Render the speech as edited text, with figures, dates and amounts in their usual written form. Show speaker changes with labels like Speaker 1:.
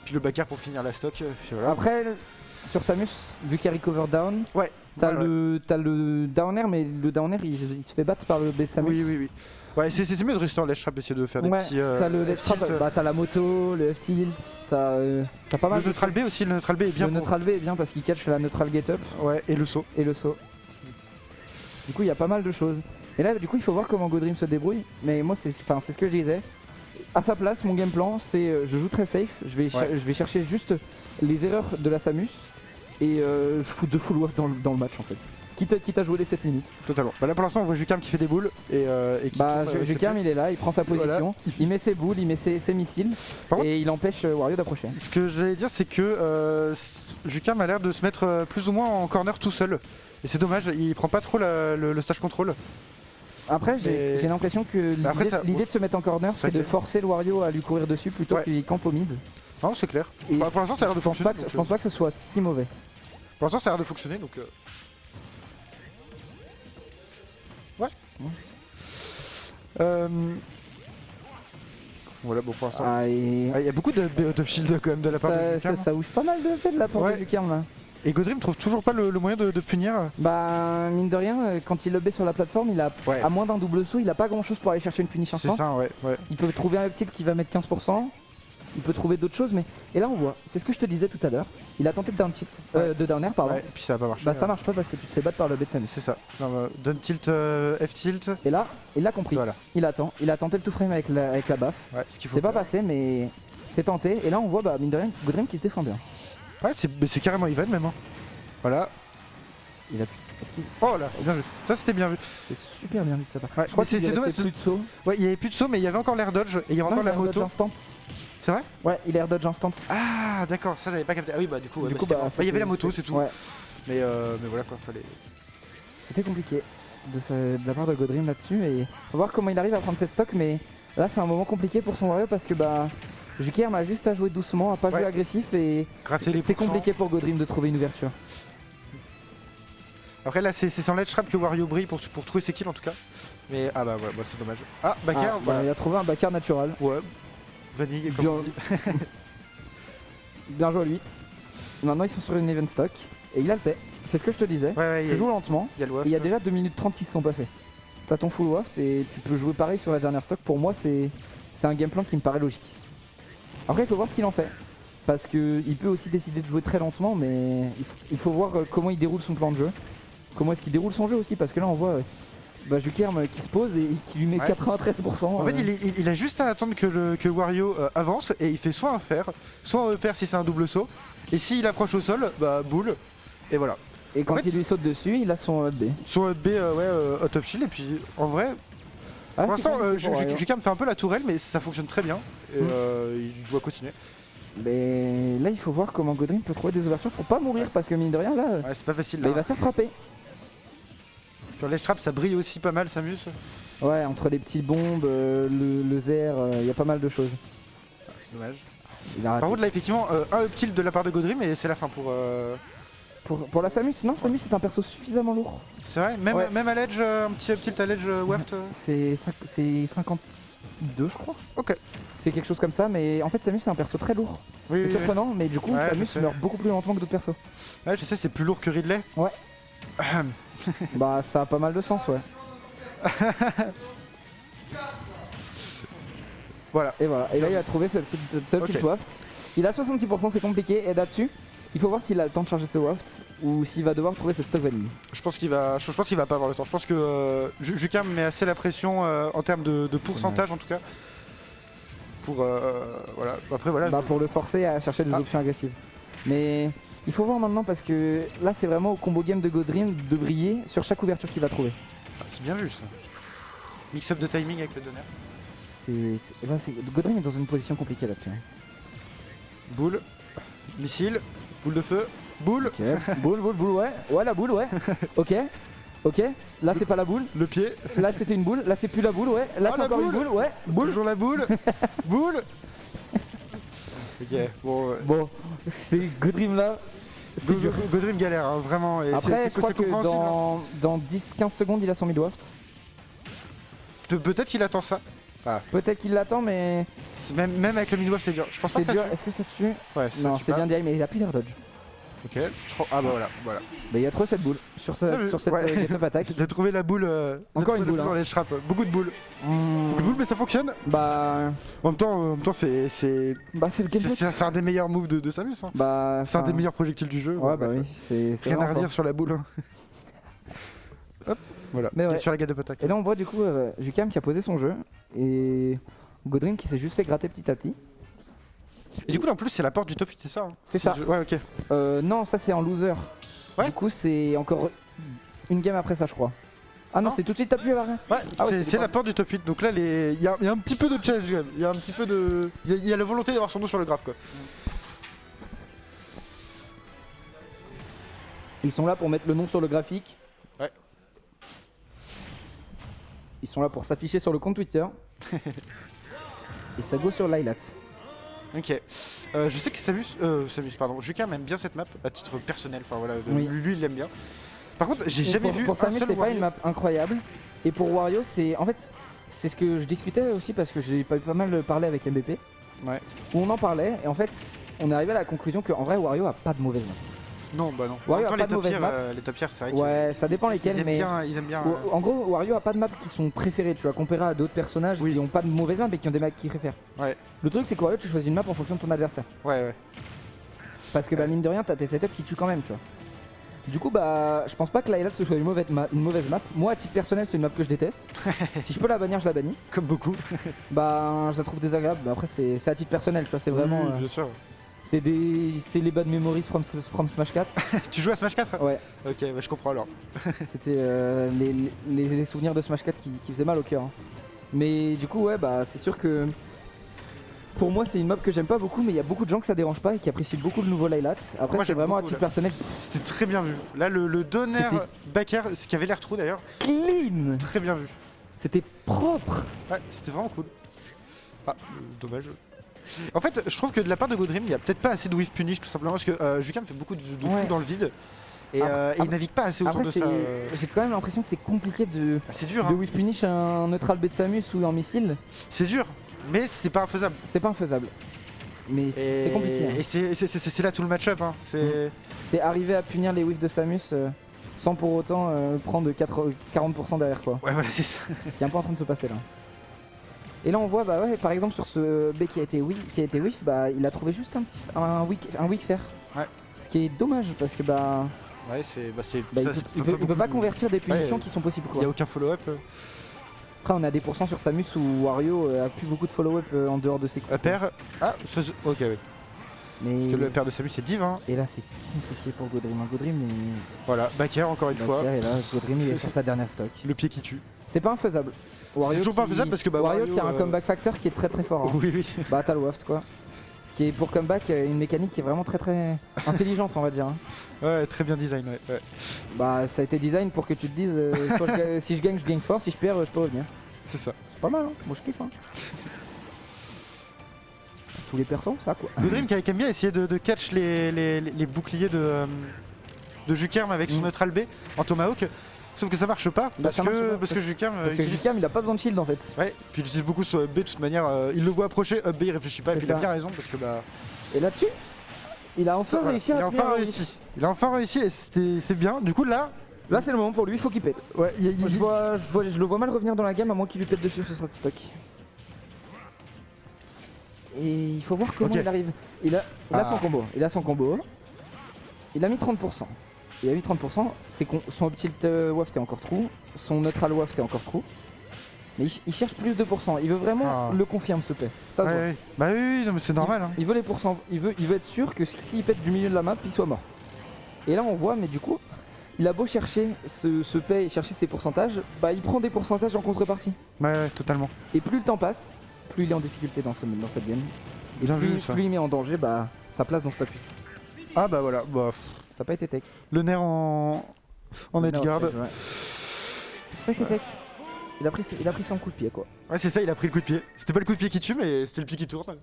Speaker 1: Puis le backer pour finir la stock. Puis voilà.
Speaker 2: Après, sur Samus, vu qu'il y a recover down,
Speaker 1: Ouais.
Speaker 2: t'as
Speaker 1: voilà.
Speaker 2: le down air, mais le down air il se fait battre par le B de Samus.
Speaker 1: Oui. Ouais, c'est mieux de rester en ledge trap, d'essayer de faire des petits.
Speaker 2: T'as le left trap,
Speaker 1: tilt.
Speaker 2: bah t'as la moto, le F-tilt, t'as pas mal
Speaker 1: Le
Speaker 2: de
Speaker 1: neutral B aussi, le neutral B est bien.
Speaker 2: Le neutral B est bien parce qu'il catch la neutral get up.
Speaker 1: Ouais, et le saut.
Speaker 2: Et le saut. Du coup, il y a pas mal de choses. Et là, du coup, il faut voir comment Godream se débrouille. Mais moi, c'est ce que je disais. À sa place, mon game plan, c'est je joue très safe. Je vais chercher juste les erreurs de la Samus et je fous 2 full waf dans le match en fait. Quitte à jouer les 7 minutes.
Speaker 1: Totalement. Bah là pour l'instant on voit Jukam qui fait des boules et qui tourne,
Speaker 2: Jukam il est là, il prend sa position,
Speaker 1: voilà.
Speaker 2: il met ses boules, il met ses missiles et il empêche Wario d'approcher.
Speaker 1: Ce que j'allais dire c'est que Jukam a l'air de se mettre plus ou moins en corner tout seul. Et c'est dommage, il prend pas trop le stage control.
Speaker 2: Après j'ai l'impression que l'idée de se mettre en corner c'est de forcer le Wario à lui courir dessus plutôt qu'il campe au mid.
Speaker 1: Non c'est clair.
Speaker 2: Et
Speaker 1: pour l'instant ça a l'air de fonctionner.
Speaker 2: Je pense pas que ce soit si mauvais.
Speaker 1: Pour l'instant ça a l'air de fonctionner donc... Ouais. Voilà, bon pour l'instant. Il y a beaucoup de shield quand même de la part de Jukam.
Speaker 2: Ça ouvre pas mal de fait de la part de Jukam là.
Speaker 1: Et Godream trouve toujours pas le moyen de punir.
Speaker 2: Bah mine de rien, quand il le bat sur la plateforme, il a à moins d'un double saut, il a pas grand chose pour aller chercher une punish instant.
Speaker 1: C'est ça, ouais.
Speaker 2: Il peut trouver un petit qui va mettre 15%. Il peut trouver d'autres choses, mais. Et là on voit, c'est ce que je te disais tout à l'heure. Il a tenté de down tilt, de down air, pardon.
Speaker 1: Ouais, et puis ça a pas marché.
Speaker 2: Bah ça marche pas parce que tu te fais battre par le B de Samus.
Speaker 1: C'est ça. Down tilt, F tilt.
Speaker 2: Et là, il l'a compris.
Speaker 1: Voilà.
Speaker 2: Il attend. Il a tenté le tout frame avec la baffe.
Speaker 1: Ouais,
Speaker 2: c'est pas passé, mais c'est tenté. Et là on voit, bah mine de rien, Godream qui se défend bien.
Speaker 1: Ouais, c'est carrément even même. Hein. Voilà.
Speaker 2: Il a.
Speaker 1: Oh là, bien vu. Ça c'était bien vu.
Speaker 2: C'est super bien vu de sa part.
Speaker 1: Ouais, je crois que c'est dommage.
Speaker 2: Plus de saut.
Speaker 1: Ouais, il y avait plus de saut, mais il y avait encore l'air dodge et il y avait encore la moto. C'est vrai?
Speaker 2: Ouais, il est air dodge instant.
Speaker 1: Ah d'accord, ça j'avais pas capté. Ah oui bah du coup, il y avait la moto, c'est tout.
Speaker 2: Ouais.
Speaker 1: Mais voilà quoi, fallait.
Speaker 2: C'était compliqué de la part de Godream là-dessus et faut voir comment il arrive à prendre cette stock, mais là c'est un moment compliqué pour son Wario parce que bah Jukam a juste à jouer doucement, à pas jouer agressif et c'est compliqué pour Godream de trouver une ouverture.
Speaker 1: Après là c'est sans ledge trap que Wario brille pour trouver ses kills en tout cas. Mais ah bah ouais, c'est dommage. Ah backer,
Speaker 2: il a trouvé un backer naturel.
Speaker 1: Ouais. Vanille comme on dit.
Speaker 2: Bien joué à lui. Maintenant ils sont sur une event stock et il a le paix. C'est ce que je te disais. Tu joues lentement. Il y a déjà 2 minutes 30 qui se sont passées. T'as ton full waft et tu peux jouer pareil sur la dernière stock. Pour moi c'est un game plan qui me paraît logique. Après il faut voir ce qu'il en fait. Parce qu'il peut aussi décider de jouer très lentement, mais il faut voir comment il déroule son plan de jeu. Comment est-ce qu'il déroule son jeu aussi, parce que là on voit Jukam qui se pose et qui lui met 93%.
Speaker 1: En fait il a juste à attendre que Wario avance et il fait soit un fer, soit un EPR si c'est un double saut. Et s'il approche au sol, bah boule. Et voilà.
Speaker 2: Et quand il lui saute dessus, il a son B.
Speaker 1: Son B out of shield et puis en vrai... pour l'instant Jukam fait un peu la tourelle mais ça fonctionne très bien. Et il doit continuer.
Speaker 2: Mais là il faut voir comment Godream peut trouver des ouvertures pour pas mourir parce que mine de rien là
Speaker 1: c'est pas facile
Speaker 2: il va se faire frapper.
Speaker 1: Sur les traps ça brille aussi pas mal Samus.
Speaker 2: Ouais, entre les petites bombes, le Zer, il y a pas mal de choses.
Speaker 1: C'est dommage. Par contre là effectivement un up tilt de la part de Godream et c'est la fin
Speaker 2: pour la Samus. Non, Samus c'est un perso suffisamment lourd.
Speaker 1: C'est vrai, même à l'edge, un petit up tilt à l'edge waft.
Speaker 2: C'est 52 je crois.
Speaker 1: Ok.
Speaker 2: C'est quelque chose comme ça, mais en fait Samus c'est un perso très lourd. C'est surprenant, mais du coup Samus meurt beaucoup plus lentement que d'autres persos.
Speaker 1: Ouais je sais, c'est plus lourd que Ridley.
Speaker 2: Ouais. Bah ça a pas mal de sens, ouais.
Speaker 1: Voilà.
Speaker 2: Et voilà, et là il a trouvé ce petit waft. Il a 66%, c'est compliqué, et là-dessus, il faut voir s'il a le temps de charger ce waft ou s'il va devoir trouver cette stock vanille.
Speaker 1: Je pense qu'il va pas avoir le temps. Je pense que Jukam met assez la pression en termes de pourcentage en tout cas. Pour voilà. Après voilà.
Speaker 2: Bah pour le forcer à chercher des options agressives. Mais il faut voir maintenant parce que là c'est vraiment au combo game de Godream de briller sur chaque ouverture qu'il va trouver.
Speaker 1: C'est bien vu ça. Mix-up de timing avec le donner.
Speaker 2: Godream est dans une position compliquée là-dessus.
Speaker 1: Boule, missile, boule de feu, boule.
Speaker 2: Ok, boule, ouais. Ouais, la boule, ouais. Ok. Là c'est pas la boule.
Speaker 1: Le pied.
Speaker 2: Là c'était une boule. Là c'est plus la boule, ouais. Là c'est encore une boule, ouais. Boule.
Speaker 1: Toujours la boule. Boule. Ok,
Speaker 2: bon, c'est Godream là. C'est dur.
Speaker 1: Godream galère, hein, vraiment. Et
Speaker 2: après, je crois que dans 10-15 secondes, il a son mid-waft.
Speaker 1: Peut-être qu'il attend ça.
Speaker 2: Peut-être qu'il l'attend, mais
Speaker 1: Même avec le mini-wave c'est dur. Je pense
Speaker 2: c'est dur, est-ce que ça tue?
Speaker 1: Ouais,
Speaker 2: non, c'est bien direct, mais il a plus d'air dodge.
Speaker 1: Ok, ah bah voilà.
Speaker 2: Bah il a trouvé cette boule sur cette get-up attaque.
Speaker 1: J'ai trouvé la boule.
Speaker 2: Encore une boule.
Speaker 1: Dans les trappes. Beaucoup de boules. Beaucoup de boules, mais ça fonctionne.
Speaker 2: Bah.
Speaker 1: En même temps, c'est.
Speaker 2: Bah c'est le gameplay.
Speaker 1: C'est un des meilleurs moves de Samus. Hein.
Speaker 2: Bah.
Speaker 1: C'est un des meilleurs projectiles du jeu.
Speaker 2: Ouais, bah oui, c'est.
Speaker 1: Rien à redire sur la boule. Hop, voilà.
Speaker 2: Mais ouais.
Speaker 1: Sur la get-up attaque.
Speaker 2: Et là on voit du coup Jukam qui a posé son jeu et Godrim qui s'est juste fait gratter petit à petit.
Speaker 1: Et du coup, en plus, c'est la porte du top 8, c'est ça hein?
Speaker 2: C'est ça.
Speaker 1: Ouais, ok.
Speaker 2: Non, ça c'est en loser.
Speaker 1: Ouais.
Speaker 2: Du coup, c'est encore une game après ça, je crois. Ah non, c'est tout de suite top 8 avant.
Speaker 1: Ouais, c'est la porte du top 8. Donc là, il y a un petit peu de challenge quand même. Il y a un petit peu de. Il y a la volonté d'avoir son nom sur le graphe quoi.
Speaker 2: Ils sont là pour mettre le nom sur le graphique.
Speaker 1: Ouais.
Speaker 2: Ils sont là pour s'afficher sur le compte Twitter. Et ça go sur l'highlight.
Speaker 1: Ok. Je sais que Samus, pardon, Jukam aime bien cette map à titre personnel. Enfin voilà,
Speaker 2: oui.
Speaker 1: Lui il l'aime bien. Par contre, j'ai jamais vu.
Speaker 2: Pour Samus, c'est pas une map incroyable. Et pour Wario, c'est. En fait, c'est ce que je discutais aussi parce que j'ai pas mal parlé avec MBP.
Speaker 1: Ouais.
Speaker 2: Où on en parlait et en fait, on est arrivé à la conclusion qu'en vrai, Wario a pas de mauvaise map.
Speaker 1: Non, bah non.
Speaker 2: Wario a pas
Speaker 1: les
Speaker 2: de mauvaise map.
Speaker 1: Les top tiers, c'est vrai.
Speaker 2: Ouais, ça dépend lesquels, mais.
Speaker 1: Ils aiment bien.
Speaker 2: En gros, Wario a pas de maps qui sont préférées, tu vois, comparé à d'autres personnages qui ont pas de mauvaise map et qui ont des maps qu'ils préfèrent.
Speaker 1: Ouais.
Speaker 2: Le truc, c'est que Wario, tu choisis une map en fonction de ton adversaire.
Speaker 1: Ouais.
Speaker 2: Parce que bah mine de rien, t'as tes setups qui tuent quand même, tu vois. Du coup, bah, je pense pas que l'Highlight ce soit une mauvaise map. Moi, à titre personnel, c'est une map que je déteste. Si je peux la bannir, je la bannis.
Speaker 1: Comme beaucoup.
Speaker 2: Bah, je la trouve désagréable. Bah, après, c'est à titre personnel, tu vois, c'est vraiment.
Speaker 1: Bien sûr.
Speaker 2: C'est les bad memories from Smash 4.
Speaker 1: Tu joues à Smash 4 ?
Speaker 2: Ouais.
Speaker 1: Ok, bah, je comprends alors.
Speaker 2: C'était les souvenirs de Smash 4 qui faisaient mal au cœur. Hein. Mais du coup, ouais, bah, c'est sûr que. Pour moi, c'est une map que j'aime pas beaucoup, mais il y a beaucoup de gens que ça dérange pas et qui apprécient beaucoup le nouveau Light. Après, c'est vraiment à titre personnel.
Speaker 1: C'était très bien vu. Là, le donner backer, ce qui avait l'air trop d'ailleurs.
Speaker 2: Clean.
Speaker 1: Très bien vu.
Speaker 2: C'était propre.
Speaker 1: Ouais, c'était vraiment cool. Ah, dommage. En fait, je trouve que de la part de Godrim, il y a peut-être pas assez de whiff punish tout simplement parce que Jukam fait beaucoup de coups dans le vide. Et il navigue pas assez autour de ça.
Speaker 2: J'ai quand même l'impression que c'est compliqué de whiff punish un neutral B de Samus ou un missile.
Speaker 1: C'est dur. Mais c'est pas infaisable.
Speaker 2: C'est pas infaisable. Mais c'est compliqué. Hein.
Speaker 1: Et c'est là tout le match-up. Hein.
Speaker 2: C'est arriver à punir les whiffs de Samus sans pour autant prendre 40% derrière quoi.
Speaker 1: Ouais voilà c'est ça.
Speaker 2: Ce qui est un peu en train de se passer là. Et là on voit bah ouais par exemple sur ce B qui a été whiff, bah il a trouvé juste un whiff faire.
Speaker 1: Ouais.
Speaker 2: Ce qui est dommage parce que bah.
Speaker 1: Ouais
Speaker 2: il peut pas convertir des punitions qui sont possibles quoi.
Speaker 1: Il y a aucun follow-up.
Speaker 2: Après on a des pourcents sur Samus où Wario a plus beaucoup de follow-up en dehors de ses coups.
Speaker 1: Pair. Ah ok oui.
Speaker 2: Mais
Speaker 1: le paire de Samus c'est divin.
Speaker 2: Et là c'est compliqué pour Godrim. Godrim est...
Speaker 1: Voilà, backer encore une fois.
Speaker 2: Et là Godrim il est sur sa dernière stock.
Speaker 1: Le pied qui tue.
Speaker 2: C'est pas infaisable.
Speaker 1: C'est toujours pas infaisable parce que
Speaker 2: Wario qui a un comeback factor qui est très fort. Hein.
Speaker 1: Oui.
Speaker 2: Bah t'as le waft quoi. Ce qui est pour comeback une mécanique qui est vraiment très intelligente on va dire. Hein.
Speaker 1: Ouais très bien design ouais.
Speaker 2: Bah ça a été design pour que tu te dises si je gagne fort, si je perds je peux revenir.
Speaker 1: C'est ça.
Speaker 2: C'est pas mal hein, moi je kiffe hein. Tous les persos ça quoi.
Speaker 1: Godrim qui aime bien essayer de catch les boucliers de Jukam avec son neutral B en tomahawk. Sauf que ça marche pas parce que Jukam
Speaker 2: il a pas besoin de shield en fait.
Speaker 1: Ouais, puis il utilise beaucoup sur up B de toute manière, il le voit approcher, up B il réfléchit pas et puis il a bien raison parce que bah.
Speaker 2: Et là-dessus, il a enfin réussi à
Speaker 1: Il a enfin réussi et c'est bien. Du coup là
Speaker 2: c'est le moment pour lui, il faut qu'il pète. Ouais, je le vois mal revenir dans la game à moins qu'il lui pète dessus sur cette stock. Et il faut voir comment il arrive. Il a son combo. Il a mis 30%. Son up tilt waft est encore true. Son neutral waft est encore true. Mais il cherche plus de pourcents. Il veut vraiment le confirme s'il te plaît. Ça se voit.
Speaker 1: Bah oui, non, mais c'est normal. Hein.
Speaker 2: Il veut les pourcents. Il veut être sûr que s'il pète du milieu de la map, il soit mort. Et là on voit, mais du coup, il a beau chercher ce paye, chercher ses pourcentages, bah il prend des pourcentages en contrepartie.
Speaker 1: Ouais, totalement.
Speaker 2: Et plus le temps passe, plus il est en difficulté dans cette game. Et plus il met en danger bah sa place dans ce top 8.
Speaker 1: Ah bah voilà, bah.
Speaker 2: Ça n'a pas été tech.
Speaker 1: Le nerf en edgeguard.
Speaker 2: Ça n'a pas été tech. Il a pris son coup de pied quoi.
Speaker 1: Ouais c'est ça, il a pris le coup de pied. C'était pas le coup de pied qui tue mais c'était le pied qui tourne.